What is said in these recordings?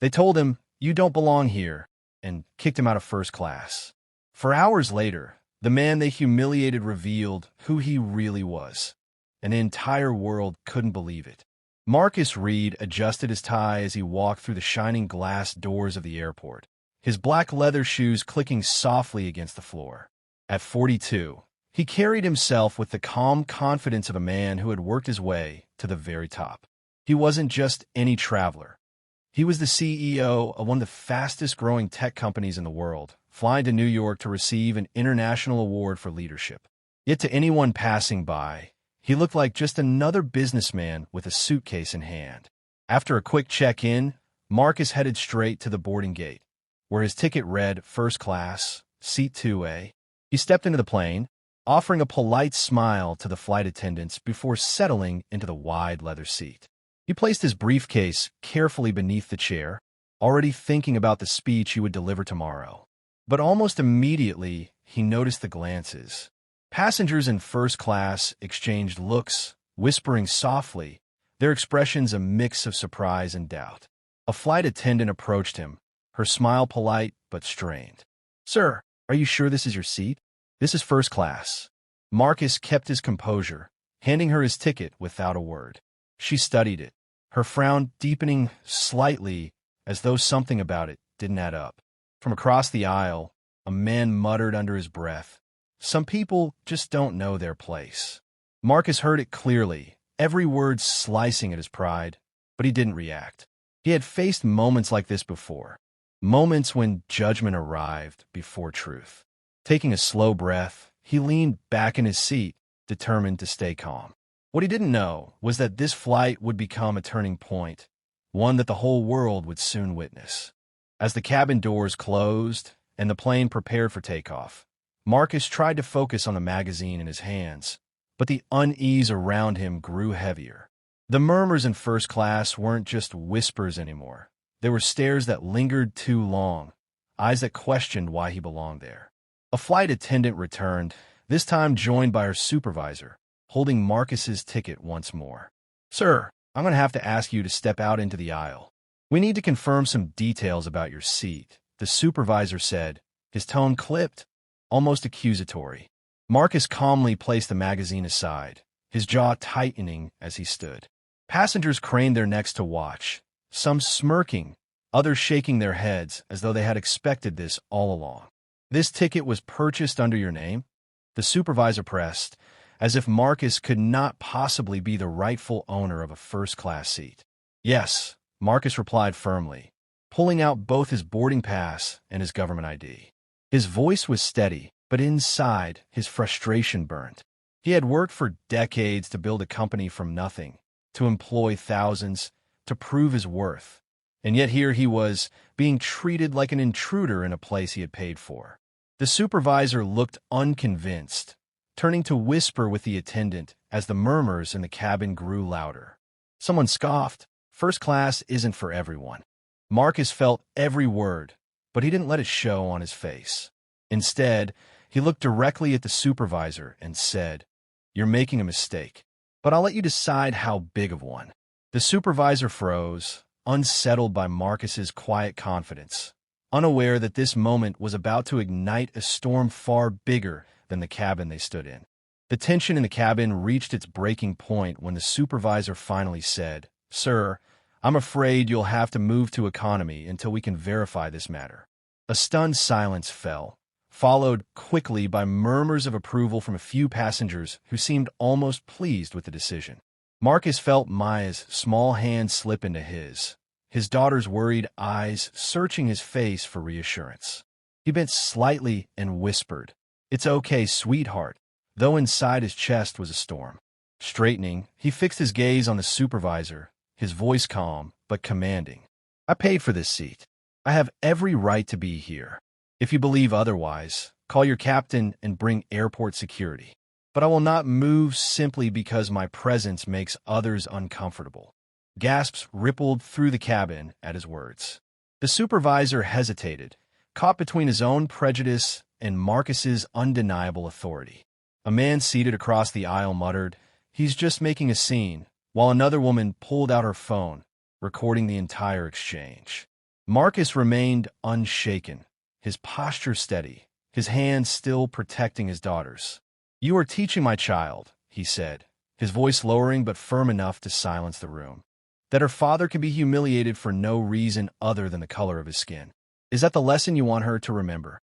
They told him, "You don't belong here," and kicked him out of first class. For hours later, the man they humiliated revealed who he really was. And the entire world couldn't believe it. Marcus Reed adjusted his tie as he walked through the shining glass doors of the airport, his black leather shoes clicking softly against the floor. At 42, he carried himself with the calm confidence of a man who had worked his way to the very top. He wasn't just any traveler. He was the CEO of one of the fastest-growing tech companies in the world, flying to New York to receive an international award for leadership. Yet to anyone passing by, he looked like just another businessman with a suitcase in hand. After a quick check-in, Marcus headed straight to the boarding gate, where his ticket read First Class, Seat 2A. He stepped into the plane, offering a polite smile to the flight attendants before settling into the wide leather seat. He placed his briefcase carefully beneath the chair, already thinking about the speech he would deliver tomorrow. But almost immediately, he noticed the glances. Passengers in first class exchanged looks, whispering softly, their expressions a mix of surprise and doubt. A flight attendant approached him, her smile polite but strained. "Sir, are you sure this is your seat? This is first class." Marcus kept his composure, handing her his ticket without a word. She studied it, her frown deepening slightly as though something about it didn't add up. From across the aisle, a man muttered under his breath, "Some people just don't know their place." Marcus heard it clearly, every word slicing at his pride, but he didn't react. He had faced moments like this before, moments when judgment arrived before truth. Taking a slow breath, he leaned back in his seat, determined to stay calm. What he didn't know was that this flight would become a turning point, one that the whole world would soon witness. As the cabin doors closed and the plane prepared for takeoff, Marcus tried to focus on the magazine in his hands, but the unease around him grew heavier. The murmurs in first class weren't just whispers anymore. They were stares that lingered too long, eyes that questioned why he belonged there. A flight attendant returned, this time joined by her supervisor, holding Marcus's ticket once more. "Sir, I'm going to have to ask you to step out into the aisle. We need to confirm some details about your seat," the supervisor said, his tone clipped, almost accusatory. Marcus calmly placed the magazine aside, his jaw tightening as he stood. Passengers craned their necks to watch, some smirking, others shaking their heads as though they had expected this all along. "This ticket was purchased under your name?" the supervisor pressed, as if Marcus could not possibly be the rightful owner of a first-class seat. "Yes," Marcus replied firmly, pulling out both his boarding pass and his government ID. His voice was steady, but inside, his frustration burned. He had worked for decades to build a company from nothing, to employ thousands, to prove his worth. And yet here he was, being treated like an intruder in a place he had paid for. The supervisor looked unconvinced, turning to whisper with the attendant as the murmurs in the cabin grew louder. Someone scoffed, "First class isn't for everyone." Marcus felt every word, but he didn't let it show on his face. Instead, he looked directly at the supervisor and said, "You're making a mistake, but I'll let you decide how big of one." The supervisor froze, unsettled by Marcus's quiet confidence, unaware that this moment was about to ignite a storm far bigger than the cabin they stood in. The tension in the cabin reached its breaking point when the supervisor finally said, "Sir, I'm afraid you'll have to move to economy until we can verify this matter." A stunned silence fell, followed quickly by murmurs of approval from a few passengers who seemed almost pleased with the decision. Marcus felt Maya's small hand slip into his daughter's worried eyes searching his face for reassurance. He bent slightly and whispered, "It's okay, sweetheart," though inside his chest was a storm. Straightening, he fixed his gaze on the supervisor, his voice calm but commanding. "I paid for this seat. I have every right to be here. If you believe otherwise, call your captain and bring airport security. But I will not move simply because my presence makes others uncomfortable." Gasps rippled through the cabin at his words. The supervisor hesitated, caught between his own prejudice and Marcus's undeniable authority. A man seated across the aisle muttered, "He's just making a scene," while another woman pulled out her phone, recording the entire exchange. Marcus remained unshaken, his posture steady, his hands still protecting his daughters. "You are teaching my child," he said, his voice lowering but firm enough to silence the room, "that her father can be humiliated for no reason other than the color of his skin. Is that the lesson you want her to remember?"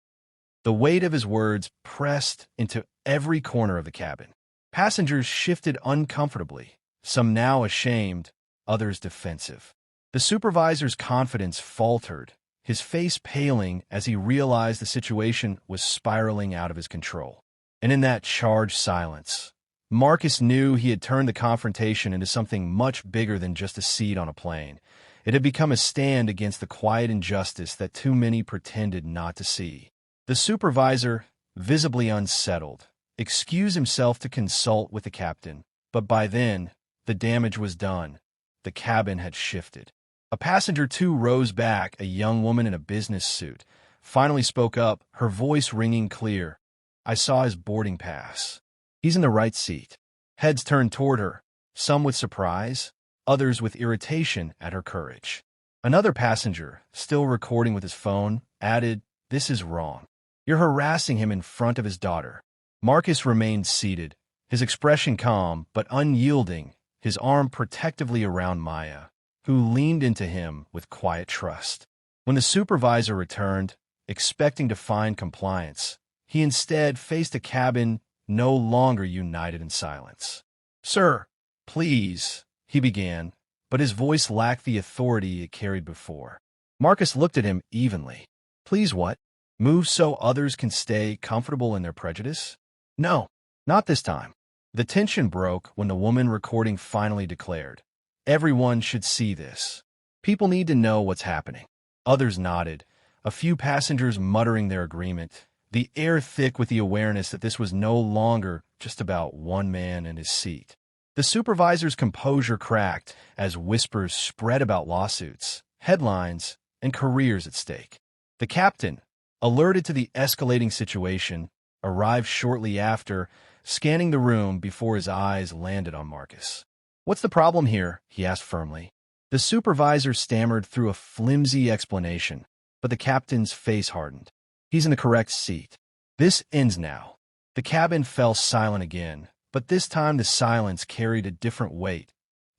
The weight of his words pressed into every corner of the cabin. Passengers shifted uncomfortably, some now ashamed, others defensive. The supervisor's confidence faltered, his face paling as he realized the situation was spiraling out of his control. And in that charged silence, Marcus knew he had turned the confrontation into something much bigger than just a seat on a plane. It had become a stand against the quiet injustice that too many pretended not to see. The supervisor, visibly unsettled, excused himself to consult with the captain, but by then, the damage was done. The cabin had shifted. A passenger too rose back, a young woman in a business suit, finally spoke up, her voice ringing clear. "I saw his boarding pass. He's in the right seat." Heads turned toward her, some with surprise, others with irritation at her courage. Another passenger, still recording with his phone, added, "This is wrong. You're harassing him in front of his daughter." Marcus remained seated, his expression calm but unyielding, his arm protectively around Maya, who leaned into him with quiet trust. When the supervisor returned, expecting to find compliance, he instead faced a cabin no longer united in silence. "Sir, please," he began, but his voice lacked the authority it carried before. Marcus looked at him evenly. "Please what? Move so others can stay comfortable in their prejudice?" "No, not this time." The tension broke when the woman recording finally declared, "Everyone should see this. People need to know what's happening." Others nodded, a few passengers muttering their agreement, the air thick with the awareness that this was no longer just about one man and his seat. The supervisor's composure cracked as whispers spread about lawsuits, headlines, and careers at stake. The captain, alerted to the escalating situation, arrived shortly after, scanning the room before his eyes landed on Marcus. "What's the problem here?" he asked firmly. The supervisor stammered through a flimsy explanation, but the captain's face hardened. "He's in the correct seat. This ends now." The cabin fell silent again, but this time the silence carried a different weight.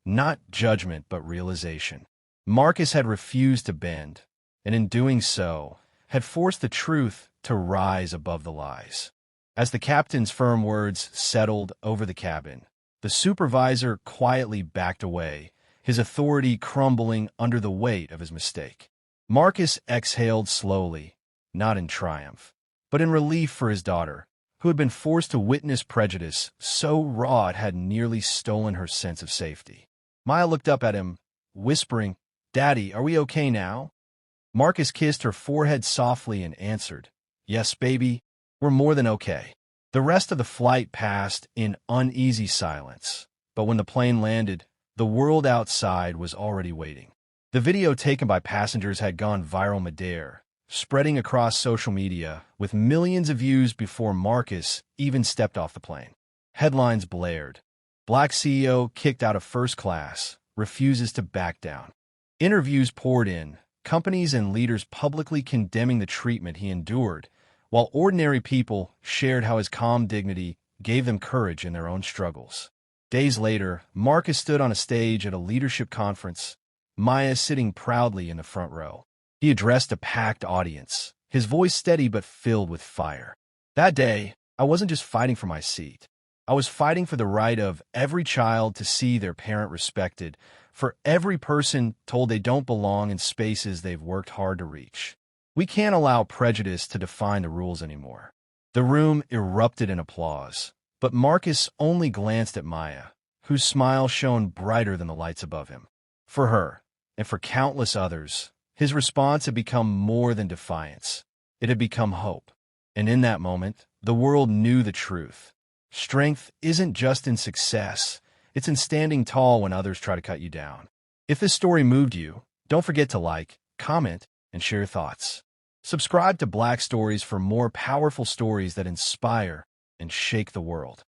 Not judgment, but realization. Marcus had refused to bend, and in doing so, had forced the truth to rise above the lies. As the captain's firm words settled over the cabin, the supervisor quietly backed away, his authority crumbling under the weight of his mistake. Marcus exhaled slowly, not in triumph, but in relief for his daughter, who had been forced to witness prejudice so raw it had nearly stolen her sense of safety. Maya looked up at him, whispering, "Daddy, are we okay now?" Marcus kissed her forehead softly and answered, "Yes, baby, we're more than okay." The rest of the flight passed in uneasy silence, but when the plane landed, the world outside was already waiting. The video taken by passengers had gone viral midair, spreading across social media, with millions of views before Marcus even stepped off the plane. Headlines blared. Blax CEO kicked out of first class, refuses to back down. Interviews poured in, companies and leaders publicly condemning the treatment he endured, while ordinary people shared how his calm dignity gave them courage in their own struggles. Days later, Marcus stood on a stage at a leadership conference, Maya sitting proudly in the front row. He addressed a packed audience, his voice steady but filled with fire. "That day, I wasn't just fighting for my seat. I was fighting for the right of every child to see their parent respected, for every person told they don't belong in spaces they've worked hard to reach. We can't allow prejudice to define the rules anymore." The room erupted in applause, but Marcus only glanced at Maya, whose smile shone brighter than the lights above him. For her, and for countless others, his response had become more than defiance. It had become hope. And in that moment, the world knew the truth. Strength isn't just in success, it's in standing tall when others try to cut you down. If this story moved you, don't forget to like, comment, and share your thoughts. Subscribe to Black Stories for more powerful stories that inspire and shake the world.